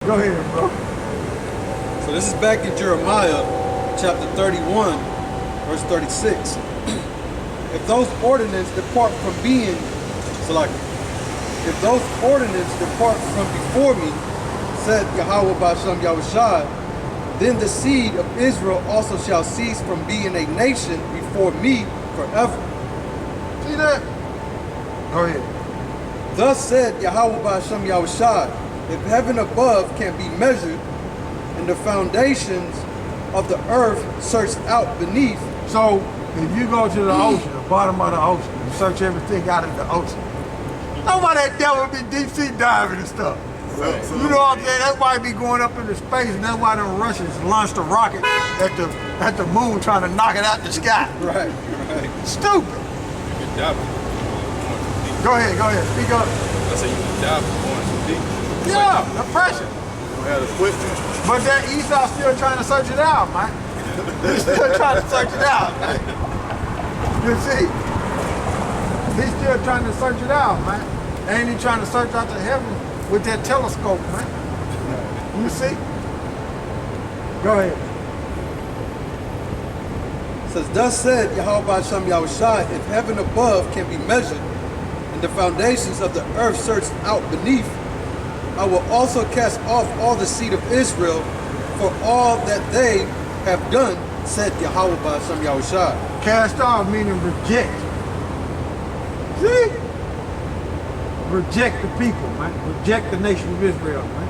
Go ahead, bro. So this is back in Jeremiah chapter 31, verse 36. If those ordinances depart from being, so like, if those ordinances depart from before me, said Yahawah B'Shem Yahawashi, then the seed of Israel also shall cease from being a nation before me forever. See that? Go ahead. Thus said Yahawah B'Shem Yahawashi, if heaven above can be measured, and the foundations of the earth searched out beneath. So if you go to the ocean, the bottom of the ocean, and search everything out of the ocean, nobody that devil be deep sea diving and stuff. You know what I'm saying? That's why he be going up into space, and that's why them Russians launched a rocket at the moon trying to knock it out the sky. Right. Stupid. Go ahead, speak up. I say you can die for going too deep. Yeah, the pressure. You don't have the equipment. But that Esau's still trying to search it out, man. He's still trying to search it out, man. You see? He's still trying to search it out, man. Ain't he trying to search out the heaven with that telescope, man? You see? Go ahead. It says, thus said Yahawah B'Shem Yahawashi, if heaven above can be measured, and the foundations of the earth searched out beneath, I will also cast off all the seed of Israel for all that they have done, said Yahawah B'Shem Yahawashi. Cast off meaning reject. See? Reject the people, man. Reject the nation of Israel, man.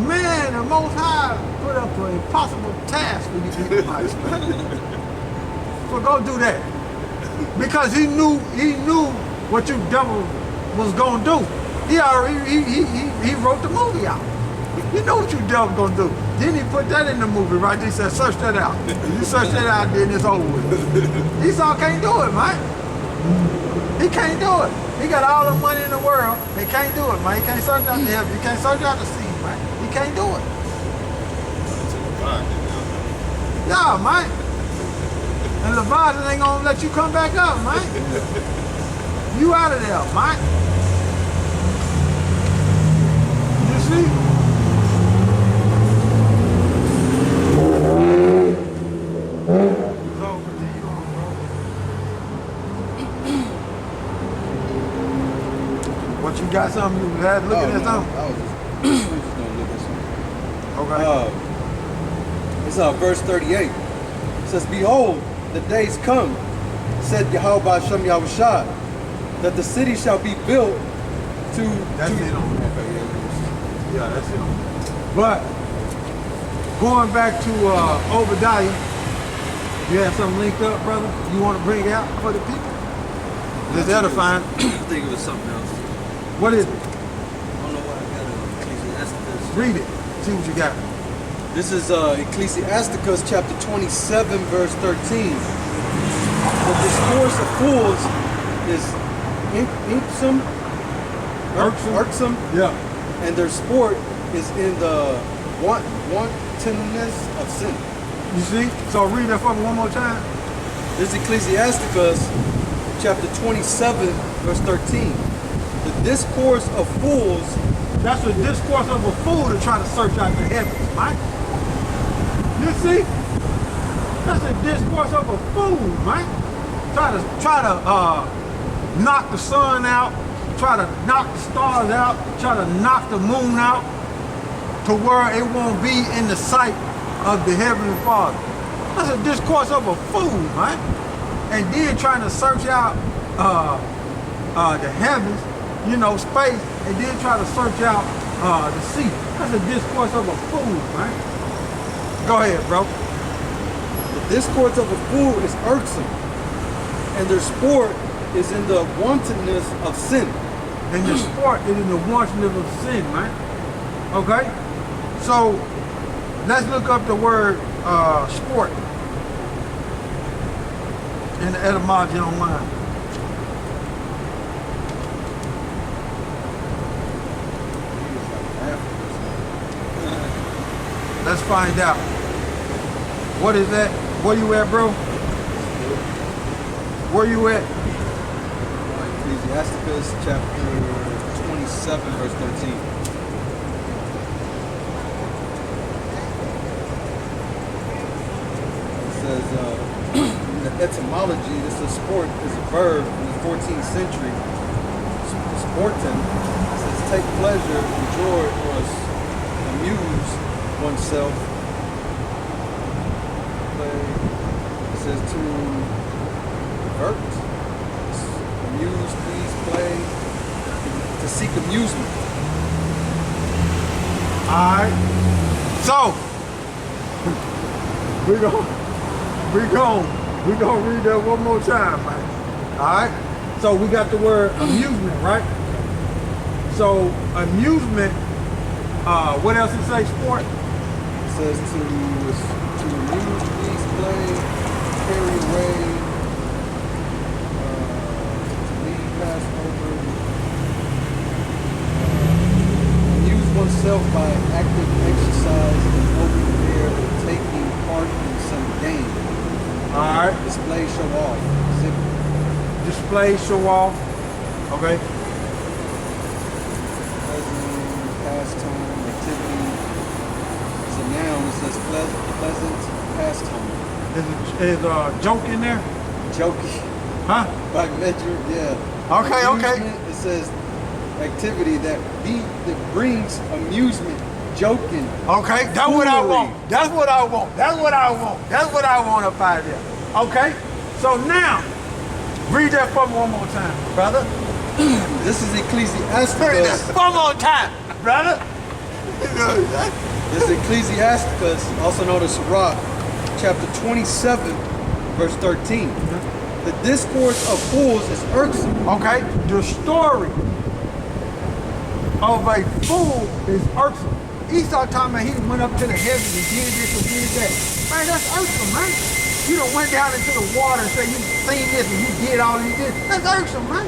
Man, the Most High put up an impossible task for you people, man. So go do that. Because he knew what you devil was gonna do. He wrote the movie out. He know what you devil gonna do. Then he put that in the movie, right? He said, search that out. You search that out, then it's over with. Esau can't do it, man. He can't do it. He got all the money in the world. He can't do it, man. He can't search out the heaven. He can't search out the sea, man. He can't do it. Yeah, man. And Leviathan ain't gonna let you come back up, man. You out of there, man. You see? What you got something you had looking at something? I was just gonna look at something. Okay. It's verse 38. It says, behold, the days come, said Yahawah B'Shem Yahawashi, that the city shall be built to... That's it on. Okay, yeah, that's it on. But, going back to Obadiah, you have something linked up, brother? You want to bring it out for the people? Just edifying. I think it was something else. What is it? I don't know what I got in Ecclesiasticus. Read it. See what you got. This is Ecclesiasticus chapter 27, verse 13. But the discourse of fools is irksome, Yeah. and their sport is in the wantonness of sin. You see? So read that for me one more time. This is Ecclesiasticus chapter 27, verse 13. The discourse of fools. That's the discourse of a fool to try to search out the heavens, right? You see? That's the discourse of a fool, man. Try to knock the sun out, try to knock the stars out, try to knock the moon out to where it won't be in the sight of the Heavenly Father. That's a discourse of a fool, man. And then trying to search out the heavens, you know, space, and then try to search out the sea. That's a discourse of a fool, man. Go ahead, bro. The discourse of a fool is irksome, and their sport is in the wantonness of sin. And the sport is in the wantonness of sin, man. Okay? So, let's look up the word sport in the etymology online. Let's find out. What is that? Where you at, bro? Where you at? Ecclesiasticus chapter 27, 27, verse 13. It says, in the etymology, this is sport is a verb in the 14th century. Sporten, it says take pleasure, enjoy, or amuse oneself. Play. It says to divert, amuse, please, play, to seek amusement. Alright. So we're gonna read that one more time, man. Alright? So we got the word amusement, right? So amusement, what else it say, sport? It says to amuse, please, play, carry away, to lead, pass over, amuse oneself by active exercise in open air or taking part in some game. Alright. Display, show off. Exhibit. Display, show off. Okay. Pleasant, pastime, activity. It's a noun. It says pleasant pastime. Is a joke in there? Joking. Huh? By measure, yeah. Okay, okay. Amusement, it says activity that brings amusement, joking. Okay, that's what I foolery. want. That's what I want. That's what I want. That's what I want up out there. Okay? So now, read that for me one more time, brother. This is Read Ecclesiasticus. that one more time, brother. This is Ecclesiasticus, also known as Sirach, chapter 27, verse 13. The discourse of fools is irksome. Okay? The story of a fool is irksome. Esau talking about he went up to the heavens and did this and did that. Man, that's irksome, man. You done went down into the water and said you seen this and you did all you did. That's irksome, man.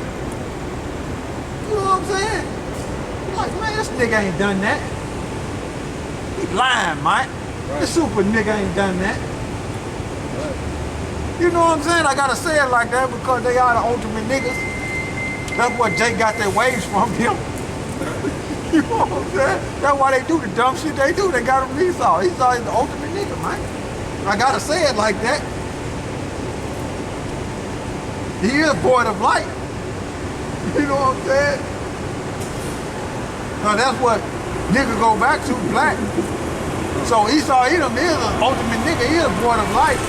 You know what I'm saying? You're like, man, this nigga ain't done that. He lying, Mike. Right. This super nigga ain't done that. Right. You know what I'm saying? I gotta say it like that because they are the ultimate niggas. That's what Jake got their waves from him. You know what I'm saying? That's why they do the dumb shit they do. They got him Esau. Esau is the ultimate nigga, man. I gotta say it like that. He is void of light. You know what I'm saying? Now that's what nigga go back to, black. So Esau Edom is an ultimate nigga. He is void of light.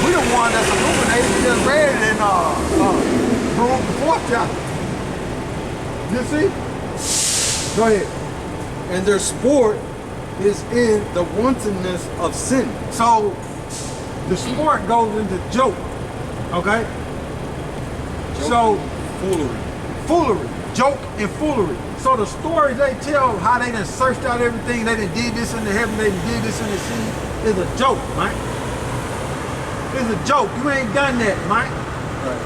We the one that's illuminated. We just read it in Baruch the 4th chapter. You see? Go ahead. And their sport is in the wantonness of sin. So the sport goes into joke. Okay? So foolery, joke and foolery. So the stories they tell, how they done searched out everything, they done did this in the heaven, they done did this in the sea, is a joke, man. It's a joke. You ain't done that, man. Right.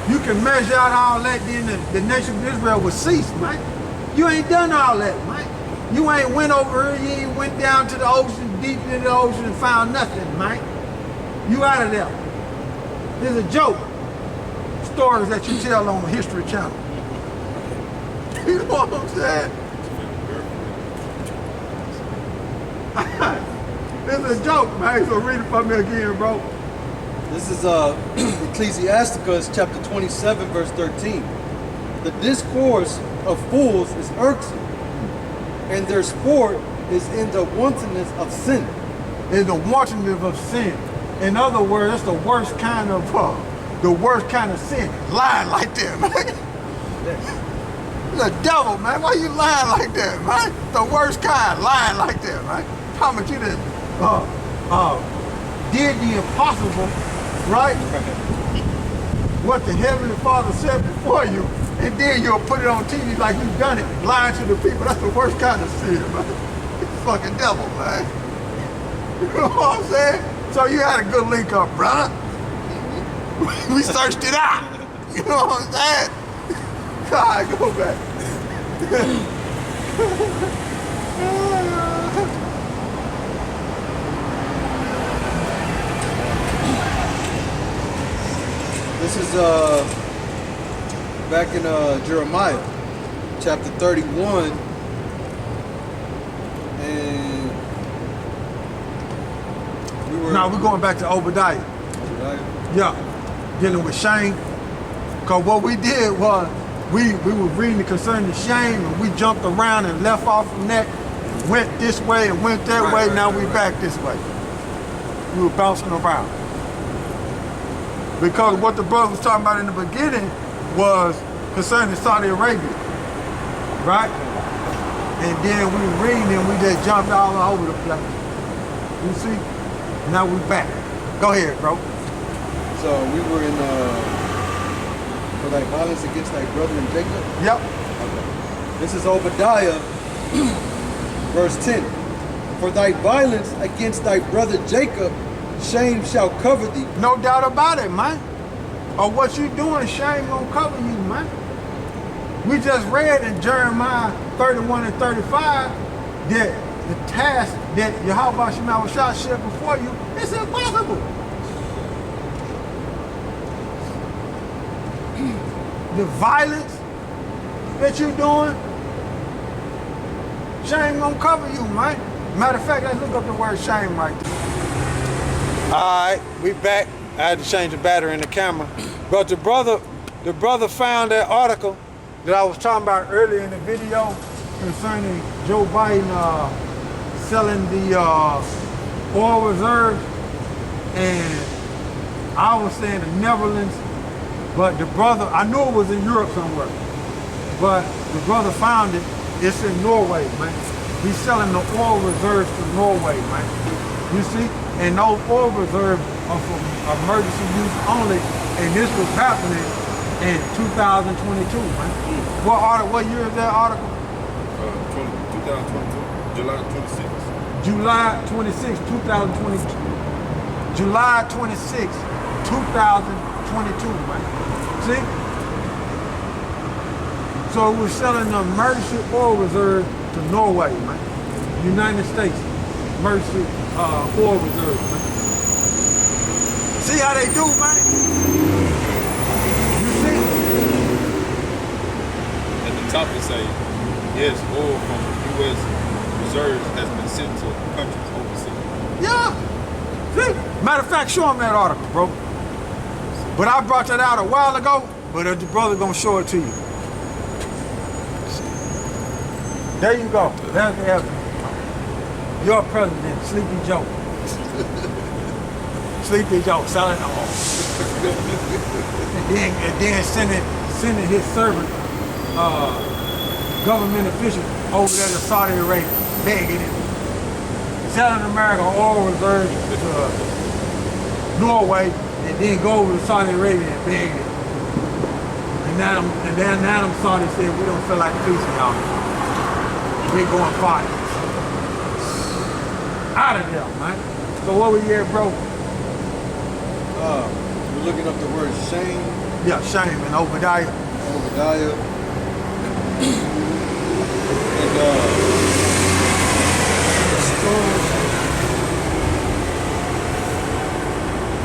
You can measure out all that, then the nation of Israel would cease, man. You ain't done all that, man. You ain't went over here, you ain't went down to the ocean, deep in the ocean and found nothing, man. You out of there. It's a joke. Stories that you tell on the History Channel. You know what I'm saying? It's a joke, man. So read it for me again, bro. This is Ecclesiasticus chapter 27, verse 13. The discourse of fools is irksome, and their sport is in the wantonness of sin. It's the wantonness of sin. In other words, it's the worst kind of sin. Lying like that, man. The devil, man. Why you lying like that, man? The worst kind, lying like that, man. How much you done did the impossible, right? What the Heavenly Father said before you, and then you'll put it on TV like you've done it, lying to the people. That's the worst kind of sin, man. It's fucking devil, man. You know what I'm saying? So you had a good link up, brother. We searched it out. You know what I'm saying? All right, go back. This is back in Jeremiah chapter 31, and Now we're going back to Obadiah. Yeah, dealing with shame. Because what we did was, we were reading concerning shame, and we jumped around and left off from that, went this way and went that way, now we back this way. We were bouncing around. Because what the brother was talking about in the beginning was concerning Saudi Arabia, right? And then we were reading and we just jumped all over the place. You see? Now we back. Go ahead, bro. So we were in for thy violence against thy brother in Jacob? Yep. Okay. This is Obadiah, verse 10. For thy violence against thy brother Jacob, shame shall cover thee. No doubt about it, man. Or what you doing, shame gonna cover you, man. We just read in Jeremiah 31 and 35 that the task that YAHAWASHI set before you is impossible. The violence that you're doing, shame gonna cover you, man. Matter of fact, let's look up the word shame right there. All right, we back. I had to change the battery in the camera. But the brother found that article that I was talking about earlier in the video concerning Joe Biden selling the oil reserves, and I was saying the Netherlands, but the brother, I knew it was in Europe somewhere, but the brother found it, it's in Norway, man. He's selling the oil reserves to Norway, man. You see? And those oil reserves are for emergency use only, and this was happening in 2022, man. What year is that article? 2022, July 26th. July 26, 2022. July 26, 2022, man. See? So we're selling the emergency oil reserve to Norway, man. United States emergency oil reserve, man. See how they do, man? You see? At the top it say, yes, oil from U.S. reserves has been sent to countries overseas. Yeah. See? Matter of fact, show him that article, bro. But I brought that out a while ago, but the brother gonna show it to you. There you go. There's the evidence. Your president, Sleepy Joe. Sleepy Joe selling the oil. and then sending his servant, government officials over there to Saudi Arabia, begging him. Selling America oil reserves to Norway, and then go over to Saudi Arabia and beg it. And now them Saudis said, we don't feel like peace now. We're going fight. Out of there, man. So what we here, bro? We're looking up the word shame. Yeah, shame in Obadiah. Obadiah.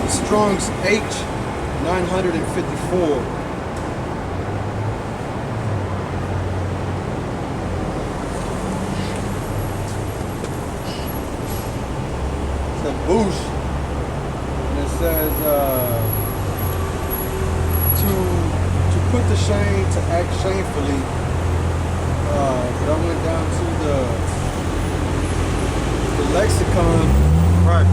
And Strong's H 954. It's a boosh. And it says to put to shame, to act shamefully. But I went down to the lexicon. Right.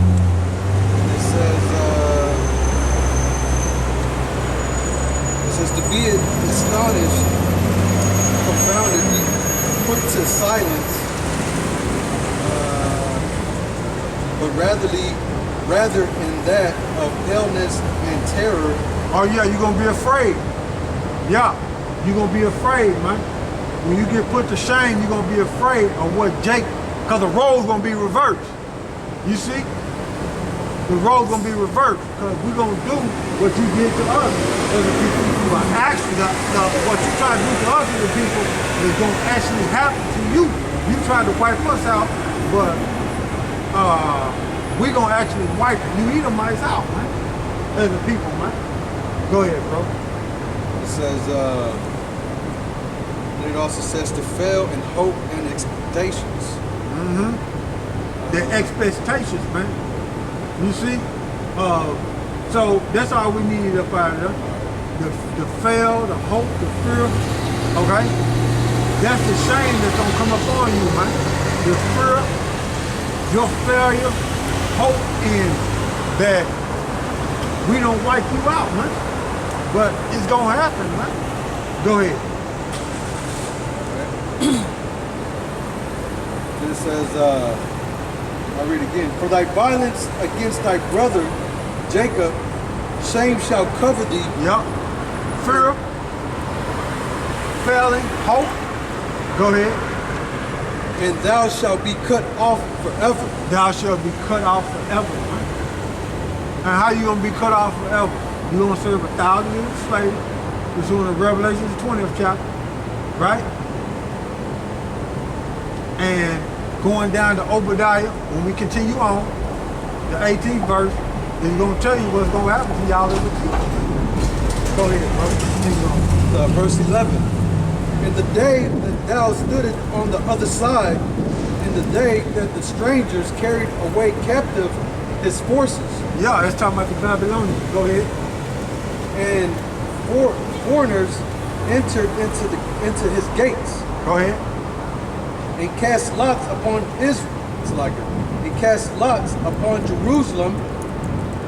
It says to be astonished, confounded, put to silence, but rather in that of illness and terror. Oh yeah, you're gonna be afraid. Yeah, you're gonna be afraid, man. When you get put to shame, you're gonna be afraid of what because the role's gonna be reversed. You see? The role's gonna be reversed, because we're gonna do what you did to us as a people. But actually, what you try to do to us as a people is gonna actually happen to you. You tried to wipe us out, but we're gonna actually wipe you Edomites out, man. As a people, man. Go ahead, bro. It says, And it also says to fail in hope and expectations. The expectations, man. You see? So that's all we need up out of there. The fail, the hope, the fear. Okay? That's the shame that's gonna come upon you, man. The fear, your failure, hope in that we don't wipe you out, man. But it's gonna happen, man. Go ahead. It says, I'll read again. For thy violence against thy brother Jacob, shame shall cover thee. Yep. Fear, failing, hope. Go ahead. And thou shalt be cut off forever. Thou shalt be cut off forever, man. And how you gonna be cut off forever? You're gonna serve 1,000 years of slavery. Pursuing the Revelation 20th chapter, right? And going down to Obadiah, when we continue on, the 18th verse is going to tell you what's going to happen to y'all in the future. Go ahead, bro. Continue on. Verse 11. In the day that thou stoodest on the other side, in the day that the strangers carried away captive his forces. Yeah, it's talking about the Babylonians. Go ahead. And foreigners entered into his gates. Go ahead. And cast lots upon Israel. It's like he cast lots upon Jerusalem,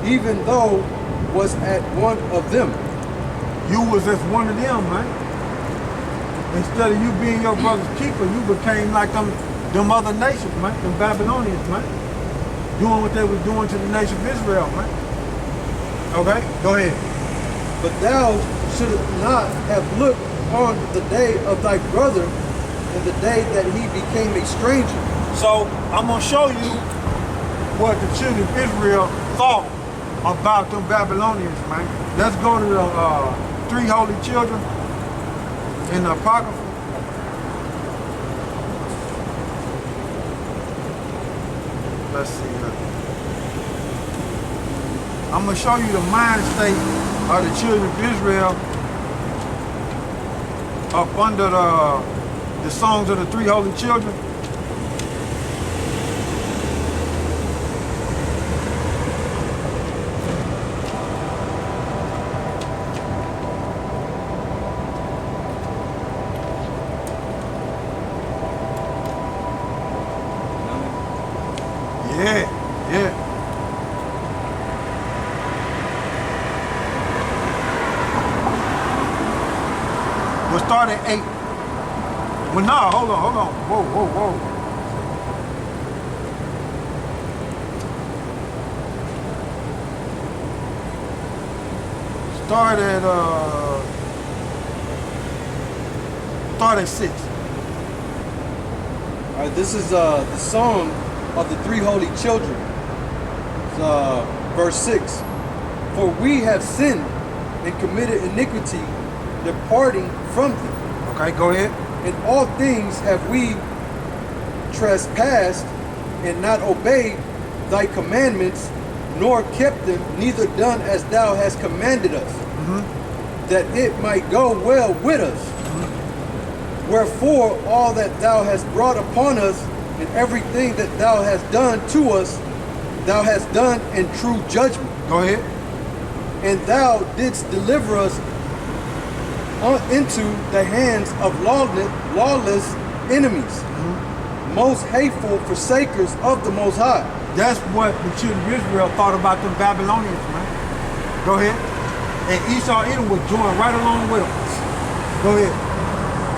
even though was at one of them. You was as one of them, man. Instead of you being your brother's keeper, you became like them other nations, man. Them Babylonians, man. Doing what they was doing to the nation of Israel, man. Okay, go ahead. But thou shouldst not have looked upon the day of thy brother and the day that he became a stranger. So I'm gonna show you what the children of Israel thought about them Babylonians, man. Let's go to the three holy children in the Apocrypha. Let's see here. I'm gonna show you the mind state of the children of Israel up under the songs of the three holy children. Yeah. We'll start at 8. Well, no, hold on. Whoa. Start at 6. All right, this is the song of the three holy children. Verse 6. For we have sinned and committed iniquity, departing from thee. Okay, go ahead. In all things have we trespassed and not obeyed thy commandments, nor kept them, neither done as thou hast commanded us, that it might go well with us. Wherefore all that thou hast brought upon us, and everything that thou hast done to us, thou hast done in true judgment. Go ahead. And thou didst deliver us into the hands of lawless enemies, most hateful forsakers of the Most High. That's what the children of Israel thought about them Babylonians, man. Go ahead. And Esau Edom was joined right along with them. Go ahead.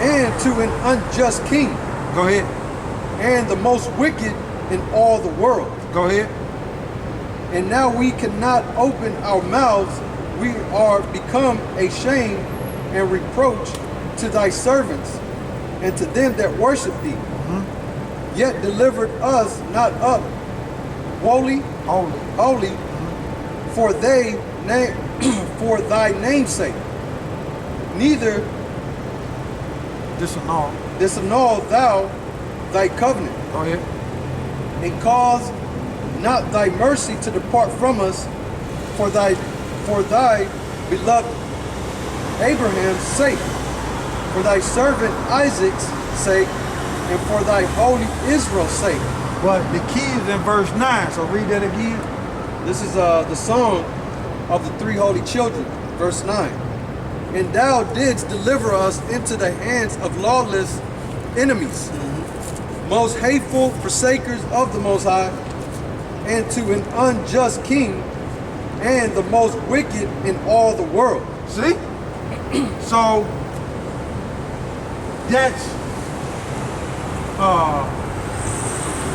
And to an unjust king. Go ahead. And the most wicked in all the world. Go ahead. And now we cannot open our mouths. We are become a shame and reproach to thy servants and to them that worship thee. Yet delivered us not up holy, for for thy name's sake. Neither disannul thou thy covenant. Go ahead. And cause not thy mercy to depart from us for thy beloved Abraham's sake. for thy servant Isaac's sake, and for thy holy Israel's sake. But the key is in verse 9, so read that again. This is the song of the three holy children, verse 9. And thou didst deliver us into the hands of lawless enemies, most hateful forsakers of the Most High, and to an unjust king, and the most wicked in all the world. See? So that's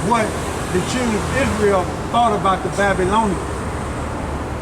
what the children of Israel thought about the Babylonians.